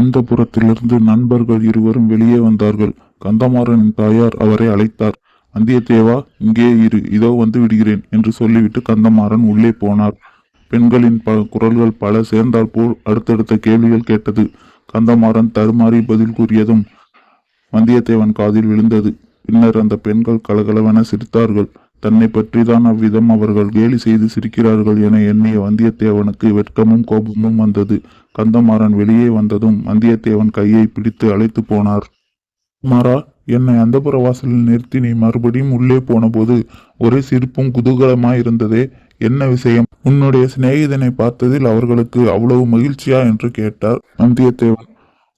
அந்த புறத்திலிருந்து நண்பர்கள் இருவரும் வெளியே வந்தார்கள். கந்தமாறனின் தாயார் அவரை அழைத்தார். வந்தியத்தேவா, இங்கே இரு, இதோ வந்து விடுகிறேன் என்று சொல்லிவிட்டு கந்தமாறன் உள்ளே போனார். பெண்களின் குரல்கள் பல சேர்ந்தால் போல் அடுத்தடுத்த கேள்விகள் கேட்டது. கந்தமாறன் தருமாறி பதில் கூறியதும் வந்தியத்தேவன் காதில் விழுந்தது. பின்னர் அந்த பெண்கள் கலகலவென சிரித்தார்கள். தன்னை பற்றிதான் அவ்விதம் அவர்கள் கேலி செய்து சிரிக்கிறார்கள் என எண்ணிய வந்தியத்தேவனுக்கு வெட்கமும் கோபமும் வந்தது. கந்தமாறன் வெளியே வந்ததும் வந்தியத்தேவன் கையை பிடித்து அழைத்து போனார். மாறா, என்னை அந்தப்புற வாசலில் நிறுத்தி நீ மறுபடியும் உள்ளே போன போது ஒரே சிரிப்பும் குதூகலமாயிருந்ததே, என்ன விஷயம்? உன்னுடைய சிநேகிதனை பார்த்ததில் அவர்களுக்கு அவ்வளவு மகிழ்ச்சியா என்று கேட்டார் வந்தியத்தேவன்.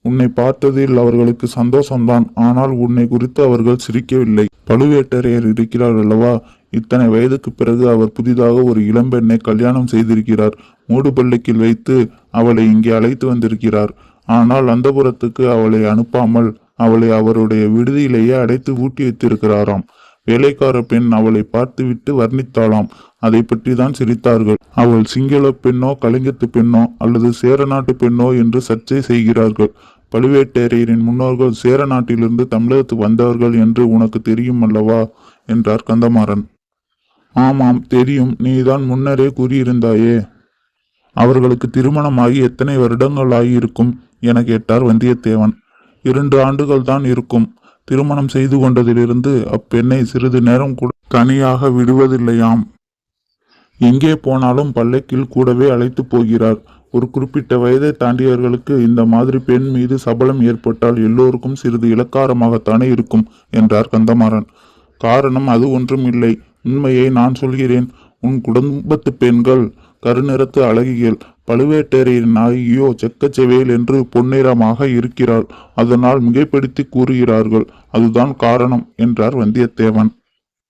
உன்னை பார்த்ததில் அவர்களுக்கு சந்தோஷம்தான். ஆனால் உன்னை குறித்து அவர்கள் சிரிக்கவில்லை. பழுவேட்டரையர் இருக்கிறார் அல்லவா? இத்தனை வயதுக்கு பிறகு அவர் புதிதாக ஒரு இளம்பெண்ணை கல்யாணம் செய்திருக்கிறார். மூடு பல்லக்கில் வைத்து அவளை இங்கே அழைத்து வந்திருக்கிறார். ஆனால் அந்தப்புறத்துக்கு அவளை அனுப்பாமல் அவளை அவருடைய விடுதியிலேயே அடைத்து ஊட்டி வைத்திருக்கிறாராம். வேலைக்கார பெண் அவளை பார்த்துவிட்டு வர்ணித்தாளாம். அதை பற்றி தான் சிரித்தார்கள். அவள் சிங்கள பெண்ணோ கலிங்கத்து பெண்ணோ அல்லது சேர நாட்டு பெண்ணோ என்று சர்ச்சை செய்கிறார்கள். பழுவேட்டரையரின் முன்னோர்கள் சேர நாட்டிலிருந்து தமிழகத்துக்கு வந்தவர்கள் என்று உனக்கு தெரியும் அல்லவா என்றார் கந்தமாறன். ஆமாம், தெரியும். நீதான் முன்னரே கூறியிருந்தாயே. அவர்களுக்கு திருமணமாகி எத்தனை வருடங்கள் ஆகியிருக்கும் என கேட்டார் வந்தியத்தேவன். 2 ஆண்டுகள் தான் இருக்கும். திருமணம் செய்து கொண்டதிலிருந்து அப்பெண்ணை சிறிது நேரம் கூட தனியாக விடுவதில்லையாம். எங்கே போனாலும் பல்லக்கில் கூடவே அழைத்து போகிறார். ஒரு குறிப்பிட்ட வயதை தாண்டியவர்களுக்கு இந்த மாதிரி பெண் மீது சபலம் ஏற்பட்டால் எல்லோருக்கும் சிறிது இலக்காரமாகத்தானே இருக்கும் என்றார் கந்தமாறன். காரணம் அது ஒன்றும் இல்லை. உண்மையை நான் சொல்கிறேன். உன் குடும்பத்து பெண்கள் கருநிறத்து அழகிகள். பழுவேட்டரையரின் நாயகியோ செக்கச்செவேல் என்று பொன்னிறமாக இருக்கிறாள். அதனால் மிகைப்படுத்தி கூறுகிறார்கள். அதுதான் காரணம் என்றார் வந்தியத்தேவன்.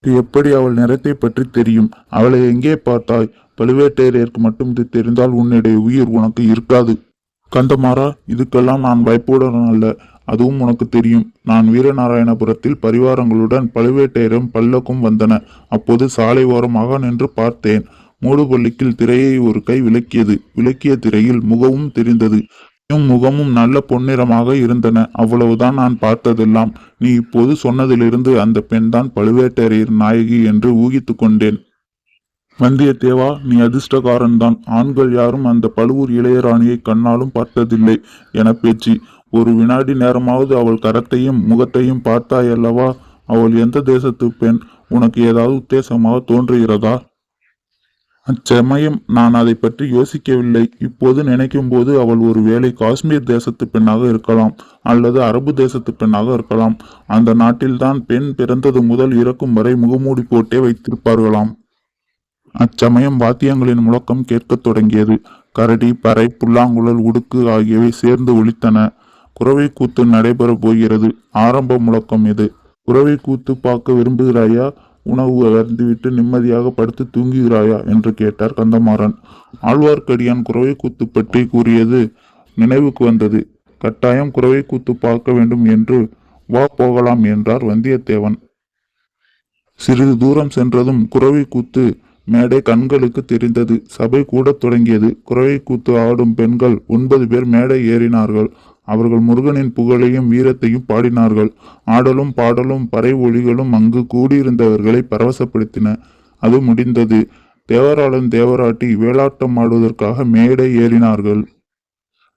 எப்படி அவள் நிறத்தை பற்றி தெரியும்? அவளை எங்கே பார்த்தாய்? பழுவேட்டரையருக்கு மட்டும் இது தெரிந்தால் உன்னுடைய உயிர் உனக்கு இருக்காது. கந்தமாறா, இதுக்கெல்லாம் நான் பயப்படுவன் அல்ல. அதுவும் உனக்கு தெரியும். நான் வீரநாராயணபுரத்தில் பரிவாரங்களுடன் பழுவேட்டரையரும் பல்லக்கும் வந்தன. அப்போது சாலை ஓரமாக நின்று பார்த்தேன். மூடுபள்ளிக்கில் திரையை ஒரு கை விலக்கியது. விலக்கிய திரையில் முகமும் தெரிந்தது. முகமும் நல்ல பொன்னிறமாக இருந்தன. அவ்வளவுதான் நான் பார்த்ததெல்லாம். நீ இப்போது சொன்னதிலிருந்து அந்த பெண் தான் பழுவேட்டரையர் நாயகி என்று ஊகித்து கொண்டேன். வந்தியத்தேவா, நீ அதிர்ஷ்டக்காரன்தான். ஆண்கள் யாரும் அந்த பழுவூர் இளையராணியை கண்ணாலும் பார்த்ததில்லை என பேச்சு. ஒரு வினாடி நேரமாவது அவள் கரத்தையும் முகத்தையும் பார்த்தாயல்லவா? அவள் எந்த தேசத்து பெண்? உனக்கு ஏதாவது உத்தேசமாக தோன்றுகிறதா? அச்சமயம் நான் அதை பற்றி யோசிக்கவில்லை. இப்போது நினைக்கும் போது அவள் ஒரு வேளை காஷ்மீர் தேசத்து பெண்ணாக இருக்கலாம், அல்லது அரபு தேசத்து பெண்ணாக இருக்கலாம். அந்த நாட்டில்தான் பெண் பிறந்தது முதல் இறக்கும் வரை முகமூடி போட்டே வைத்திருப்பார்களாம். அச்சமயம் வாத்தியங்களின் முழக்கம் கேட்கத் தொடங்கியது. கரடி, பறை, புல்லாங்குழல், உடுக்கு ஆகியவை சேர்ந்து ஒலித்தன. குறவை கூத்து நடைபெற போகிறது. ஆரம்ப முழக்கம் இது. குறவை கூத்து பார்க்க விரும்புகிறாயா? உணவு அருந்துவிட்டு நிம்மதியாக படுத்து தூங்குகிறாயா என்று கேட்டார் கந்தமாறன். ஆழ்வார்க்கடியான் குறவை கூத்து பற்றி கூறியது நினைவுக்கு வந்தது. கட்டாயம் குறவை கூத்து பார்க்க வேண்டும் என்று. வா, போகலாம் என்றார் வந்தியத்தேவன். சிறிது தூரம் சென்றதும் குறவை கூத்து மேடை கண்களுக்கு தெரிந்தது. சபை கூட தொடங்கியது. குறவை கூத்து ஆடும் பெண்கள் 9 பேர் மேடை ஏறினார்கள். அவர்கள் முருகனின் புகழையும் வீரத்தையும் பாடினார்கள். ஆடலும் பாடலும் பறை ஒலிகளும் அங்கு கூடியிருந்தவர்களை பரவசப்படுத்தின. அது முடிந்தது. தேவராளன் தேவராட்டி வேலாட்டம் ஆடுவதற்காக மேடை ஏறினார்கள்.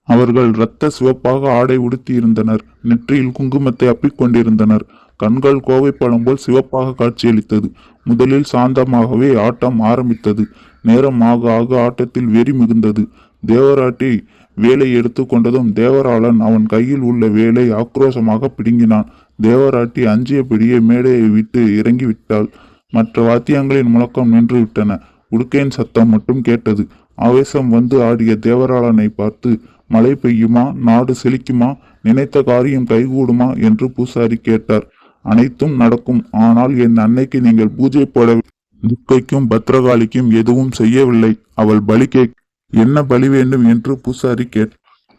அவர்கள் இரத்த சிவப்பாக ஆடை உடுத்தி இருந்தனர். நெற்றியில் குங்குமத்தை அப்பிக்கொண்டிருந்தனர். கண்கள் கோவை பழம் போல் சிவப்பாக காட்சியளித்தது. முதலில் சாந்தமாகவே ஆட்டம் ஆரம்பித்தது. நேரம் ஆக ஆக ஆட்டத்தில் வெறி மிகுந்தது. தேவராட்டி வேலை எடுத்து கொண்டதும் தேவராளன் அவன் கையில் உள்ள வேலை ஆக்ரோஷமாக பிடுங்கினான். தேவராட்டி அஞ்சியபடியே மேடையை விட்டு இறங்கிவிட்டாள். மற்ற வாத்தியங்களின் முழக்கம் நின்று விட்டன. உடுக்கையின் சத்தம் மட்டும் கேட்டது. ஆவேசம் வந்து ஆடிய தேவராளனை பார்த்து, மழை பெய்யுமா? நாடு செழிக்குமா? நினைத்த காரியம் கைகூடுமா என்று பூசாரி கேட்டார். அனைத்தும் நடக்கும். ஆனால் என் அன்னைக்கு நீங்கள் பூஜை போட துர்க்கைக்கும் பத்ரகாளிக்கும் எதுவும் செய்யவில்லை. அவள் பலி என்ன பலி வேண்டும் என்று பூசாரி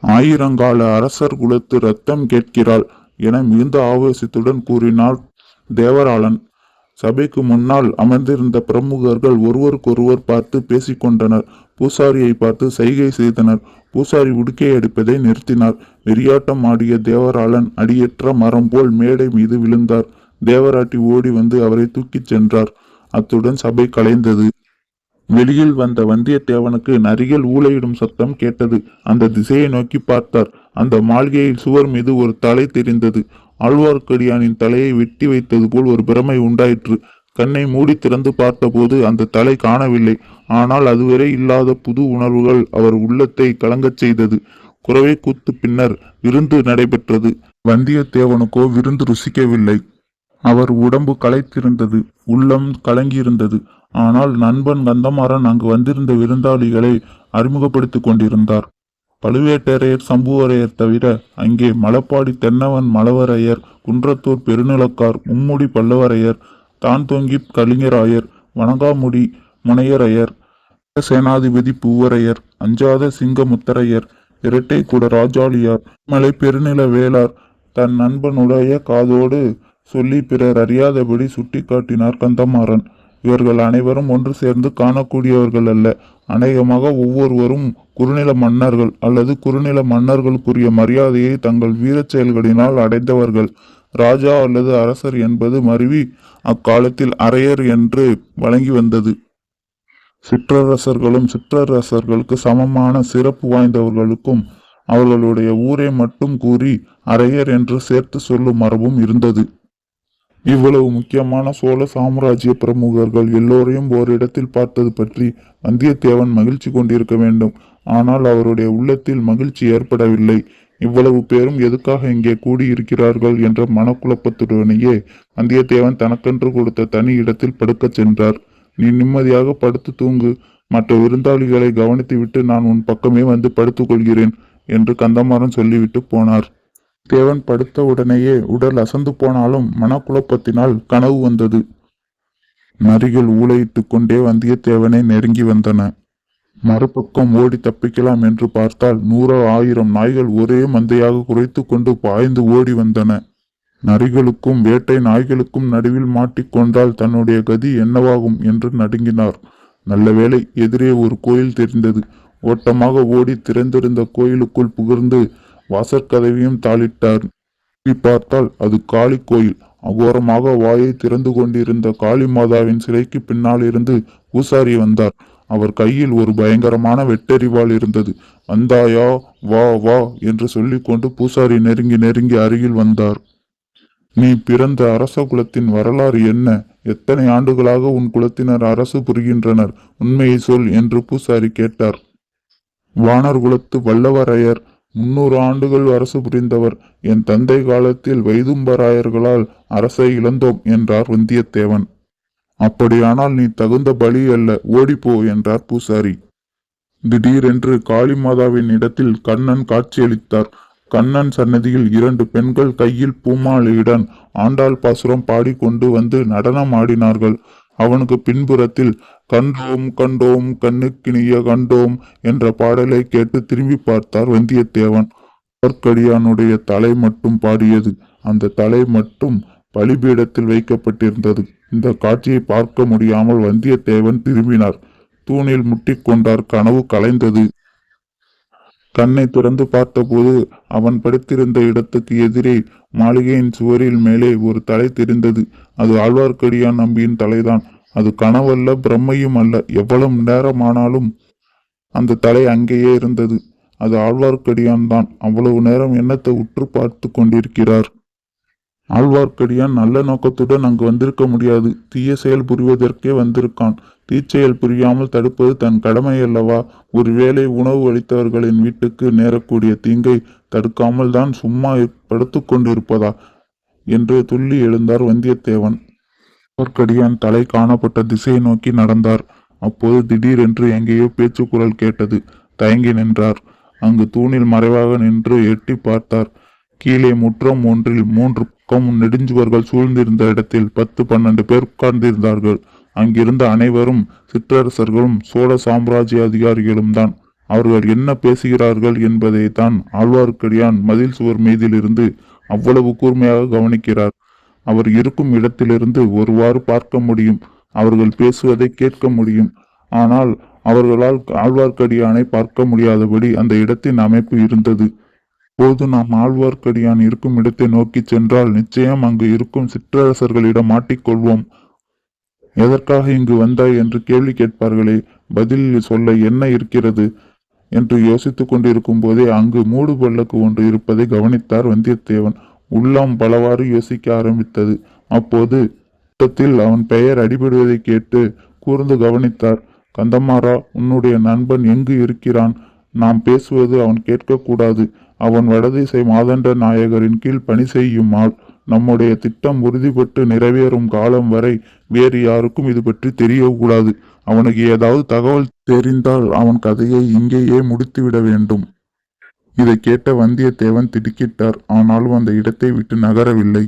ஆயிரங்கால அரசர் குலத்து ரத்தம் கேட்கிறாள் என மிகுந்த ஆவேசத்துடன் கூறினார் தேவராளன். சபைக்கு முன்னால் அமர்ந்திருந்த பிரமுகர்கள் ஒருவருக்கொருவர் பார்த்து பேசிக்கொண்டனர். பூசாரியை பார்த்து சைகை செய்தனர். பூசாரி உடுக்கை அடிப்பதை நிறுத்தினார். வெறியாட்டம் ஆடிய தேவராளன் அடியற்ற மரம் போல் மேடை மீது விழுந்தார். தேவராட்டி ஓடி வந்து அவரை தூக்கிச் சென்றார். அத்துடன் சபை கலைந்தது. வெளியில் வந்த வந்தியத்தேவனுக்கு நரிகள் ஊளையிடும் சத்தம் கேட்டது. அந்த திசையை நோக்கி பார்த்தார். அந்த மாளிகையில் சுவர் மீது ஒரு தலை தெரிந்தது. ஆழ்வார்க்கடியானின் தலையை வெட்டி வைத்தது போல் ஒரு பிரமை உண்டாயிற்று. கண்ணை மூடி திறந்து பார்த்தபோது அந்த தலை காணவில்லை. ஆனால் அதுவரை இல்லாத புது உணர்வுகள் அவர் உள்ளத்தை கலங்கச் செய்தது. குறவை கூத்து பின்னர் விருந்து நடைபெற்றது. வந்தியத்தேவனுக்கோ விருந்து ருசிக்கவில்லை. அவர் உடம்பு களைத்திருந்தது, உள்ளம் கலங்கியிருந்தது. ஆனால் நண்பன் கந்தமாறன் அங்கு வந்திருந்த விருந்தாளிகளை அறிமுகப்படுத்திக் கொண்டிருந்தார். பழுவேட்டரையர் சம்புவரையர் தவிர அங்கே மலப்பாடி தென்னவன் மலவரையர், குன்றத்தூர் பெருநிலக்கார், மும்முடி பல்லவரையர், தான்தொங்கி கலிங்கராயர், வணங்காமுடி முனையரையர், சேனாதிபதி பூவரையர், அஞ்சாத சிங்கமுத்தரையர், இரட்டை கூட ராஜாளியார், மலை பெருநில வேளார் தன் நண்பனுடைய காதோடு சொல்லி பிறர் அறியாதபடி சுட்டி காட்டினார் கந்தமாறன். இவர்கள் அனைவரும் ஒன்று சேர்ந்து காணக்கூடியவர்கள் அல்ல. அநேகமாக ஒவ்வொருவரும் குறுநில மன்னர்கள் அல்லது குறுநில மன்னர்களுக்குரிய மரியாதையை தங்கள் வீரச் செயல்களினால் அடைந்தவர்கள். ராஜா அல்லது அரசர் என்பது மருவி அக்காலத்தில் அரையர் என்று வழங்கி வந்தது. சிற்றரசர்களும் சிற்றரசர்களுக்கு சமமான சிறப்பு வாய்ந்தவர்களுக்கும் அவர்களுடைய ஊரை மட்டும் கூறி அரையர் என்று சேர்த்து சொல்லும் மரபும் இருந்தது. இவ்வளவு முக்கியமான சோழ சாம்ராஜ்ய பிரமுகர்கள் எல்லோரையும் ஓரிடத்தில் பார்த்தது பற்றி வந்தியத்தேவன் மகிழ்ச்சி கொண்டிருக்க வேண்டும். ஆனால் அவருடைய உள்ளத்தில் மகிழ்ச்சி ஏற்படவில்லை. இவ்வளவு பேரும் எதுக்காக இங்கே கூடியிருக்கிறார்கள் என்ற மனக்குழப்பத்துடனேயே வந்தியத்தேவன் தனக்கென்று கொடுத்த தனி இடத்தில் படுக்கச் சென்றார். நீ நிம்மதியாக படுத்து தூங்கு. மற்ற விருந்தாளிகளை கவனித்துவிட்டு நான் உன் பக்கமே வந்து படுத்துக் கொள்கிறேன் என்று கந்தமாறன் சொல்லிவிட்டு போனார். தேவன் படுத்த உடனேயே உடல் அசந்து போனாலும் மனக்குழப்பத்தினால் கனவு வந்தது. நரிகள் ஊளையிட்டு கொண்டே வந்தியத்தேவனை நெருங்கி வந்தன. மறுபக்கம் ஓடி தப்பிக்கலாம் என்று பார்த்தால் 100 1000 நாய்கள் ஒரே மந்தையாக குறைத்து கொண்டு பாய்ந்து ஓடி வந்தன. நரிகளுக்கும் வேட்டை நாய்களுக்கும் நடுவில் மாட்டிக்கொண்டால் தன்னுடைய கதி என்னவாகும் என்று நடுங்கினார். நல்ல வேளை எதிரே ஒரு கோயில் தெரிந்தது. ஓட்டமாக ஓடி திறந்திருந்த கோயிலுக்குள் புகுந்து வாசற்கதவையும் தாளிட்டார். பார்த்தால் அது காளி கோயில். அகோரமாக வாயை திறந்து கொண்டிருந்த காளி மாதாவின் சிலைக்கு பின்னால் இருந்து பூசாரி வந்தார். அவர் கையில் ஒரு பயங்கரமான வெட்டறிவாள் இருந்தது. வந்தாயா, வா வா என்று சொல்லிக்கொண்டு பூசாரி நெருங்கி நெருங்கி அருகில் வந்தார். நீ பிறந்த அரச குலத்தின் வரலாறு என்ன? எத்தனை ஆண்டுகளாக உன் குலத்தினர் அரசு புரிகின்றனர்? உண்மையை சொல் என்று பூசாரி கேட்டார். வானர் குலத்து வல்லவரையர் 300 ஆண்டுகள் அரசு புரிந்தவர். என் தந்தை காலத்தில் வைதும்பராயர்களால் அரசை இழந்தோம் என்றார் வந்தியத்தேவன். அப்படியானால் நீ தகுந்த பலி அல்ல, ஓடிப்போ என்றார் பூசாரி. திடீரென்று காளிமாதாவின் இடத்தில் கண்ணன் காட்சியளித்தார். கண்ணன் சன்னதியில் 2 பெண்கள் கையில் பூமாலையுடன் ஆண்டாள் பாசுரம் பாடிக்கொண்டு வந்து நடனம் ஆடினார்கள். அவனுக்கு பின்புறத்தில் கண்டோம் கண்டோம் கண்ணுக்கினிய கண்டோம் என்ற பாடலை கேட்டு திரும்பி பார்த்தார் வந்தியத்தேவன். ஆழ்வார்க்கடியானுடைய தலை மட்டும் பாடியது. அந்த தலை மட்டும் பலிபீடத்தில் வைக்கப்பட்டிருந்தது. இந்த காட்சியை பார்க்க முடியாமல் வந்தியத்தேவன் திரும்பினார். தூணில் முட்டிக்கொண்டார். கனவு கலைந்தது. கண்ணை திறந்து பார்த்தபோது அவன் படுத்திருந்த இடத்துக்கு எதிரே மாளிகையின் சுவரில் மேலே ஒரு தலை தெரிந்தது. அது ஆழ்வார்க்கடியான் நம்பியின் தலைதான். அது கனவல்ல, பிரம்மையும் அல்ல. எவ்வளவு நேரமானாலும் அந்த தலை அங்கேயே இருந்தது. அது ஆழ்வார்க்கடியான் தான். அவ்வளவு நேரம் என்னத்தை உற்று பார்த்து கொண்டிருக்கிறார்? ஆழ்வார்க்கடியான் நல்ல நோக்கத்துடன் அங்கு வந்திருக்க முடியாது. தீய செயல் புரிவதற்கே வந்திருக்கான். தீச்செயல் புரியாமல் தடுப்பது தன் கடமை அல்லவா? ஒருவேளை உணவு அளித்தவர்களின் வீட்டுக்கு நேரக்கூடிய தீங்கை தடுக்காமல் தான் சும்மா படுத்து கொண்டிருப்பதா என்று துள்ளி எழுந்தார் வந்தியத்தேவன். ஆழ்வார்க்கடியான் தலை காணப்பட்ட திசையை நோக்கி நடந்தார். அப்போது திடீரென்று எங்கேயோ பேச்சு குரல் கேட்டது. தயங்கி நின்றார். அங்கு தூணில் மறைவாக நின்று எட்டி பார்த்தார். கீழே முற்றம் ஒன்றில் 3 பக்கம் நெடுஞ்சுவர்கள் சூழ்ந்திருந்த இடத்தில் 10-12 பேர் உட்கார்ந்திருந்தார்கள். அங்கிருந்த அனைவரும் சிற்றரசர்களும் சோழ சாம்ராஜ்ய அதிகாரிகளும் தான். அவர்கள் என்ன பேசுகிறார்கள் என்பதை தான் ஆழ்வார்க்கடியான் மதில் சுவர் மீதிலிருந்து அவ்வளவு கூர்மையாக கவனிக்கிறார். அவர் இருக்கும் இடத்திலிருந்து ஒருவாறு பார்க்க முடியும். அவர்கள் பேசுவதை கேட்க முடியும். ஆனால் அவர்களால் ஆழ்வார்க்கடியானை பார்க்க முடியாதபடி அந்த இடத்தின் அமைப்பு இருந்தது. போது நாம் ஆழ்வார்க்கடியான் இருக்கும் இடத்தை நோக்கி சென்றால் நிச்சயம் அங்கு இருக்கும் சிற்றரசர்களிடம் மாட்டிக்கொள்வோம். எதற்காக இங்கு வந்தாய் என்று கேள்வி கேட்பார்களே, பதில் சொல்ல என்ன இருக்கிறது என்று யோசித்துக் கொண்டிருக்கும் போதே அங்கு மூடு பல்லக்கு ஒன்று இருப்பதை கவனித்தார் வந்தியத்தேவன். உள்ளம் பலவாறு யோசிக்க ஆரம்பித்தது. அப்போது கூட்டத்தில் அவன் பெயர் அடிபடுவதை கேட்டு கூர்ந்து கவனித்தார். கந்தமாறா, உன்னுடைய நண்பன் எங்கு இருக்கிறான்? நாம் பேசுவது அவன் கேட்கக்கூடாது. அவன் வடதிசை மாதண்ட நாயகரின் கீழ் பணி செய்யும் ஆள். நம்முடைய திட்டம் உறுதிப்பட்டு நிறைவேறும் காலம் வரை வேறு யாருக்கும் இது பற்றி தெரியக்கூடாது. அவனுக்கு ஏதாவது தகவல் தெரிந்தால் அவன் கதையை இங்கேயே முடித்துவிட வேண்டும். இதை கேட்ட வந்தியத்தேவன் திடுக்கிட்டார். ஆனாலும் அந்த இடத்தை விட்டு நகரவில்லை.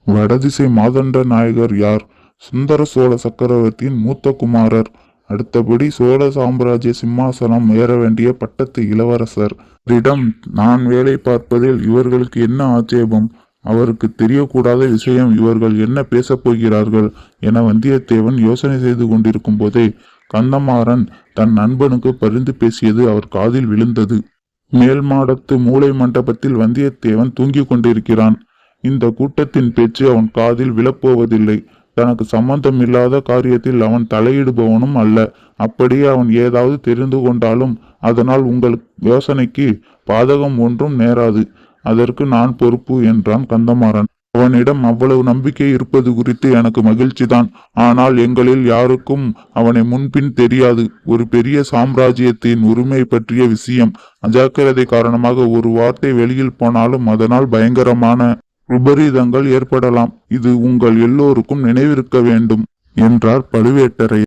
வடதிசை மாதண்ட நாயகர் யார்? சுந்தர சோழ சக்கரவர்த்தியின் மூத்த குமாரர். அடுத்தபடி சோழ சாம்ராஜ்ய சிம்மாசனம் ஏற வேண்டிய பட்டத்து இளவரசர். இவரிடம் நான் வேலை பார்ப்பதில் இவர்களுக்கு என்ன ஆட்சேபம்? அவருக்கு தெரியக்கூடாத விஷயம் இவர்கள் என்ன பேசப் போகிறார்கள் என வந்தியத்தேவன் யோசனை செய்து கொண்டிருக்கும் போதே கந்தமாறன் தன் நண்பனுக்கு பரிந்து பேசியது அவர் காதில் விழுந்தது. மேல் மாடத்து மூளை மண்டபத்தில் வந்தியத்தேவன் தூங்கிக் கொண்டிருக்கிறான். இந்த கூட்டத்தின் பேச்சு அவன் காதில் விழப்போவதில்லை. தனக்கு சம்பந்தமில்லாத காரியத்தில் அவன் தலையிடுபவனும் அல்ல. அப்படியே அவன் ஏதாவது தெரிந்து கொண்டாலும் அதனால் உங்கள் யோசனைக்கு பாதகம் ஒன்றும் நேராது. அதற்கு நான் பொறுப்பு என்றான் கந்தமாறன். அவனிடம் அவ்வளவு நம்பிக்கை இருப்பது குறித்து எனக்கு மகிழ்ச்சிதான். ஆனால் எங்களில் யாருக்கும் அவனை முன்பின் தெரியாது. ஒரு பெரிய சாம்ராஜ்யத்தின் உரிமை பற்றிய விஷயம். அஜாக்கிரதை காரணமாக ஒரு வார்த்தை வெளியில் போனாலும் அதனால் பயங்கரமான விபரீதங்கள் ஏற்படலாம். இது உங்கள் எல்லோருக்கும் நினைவிருக்க வேண்டும் என்றார் பழுவேட்டரையர்.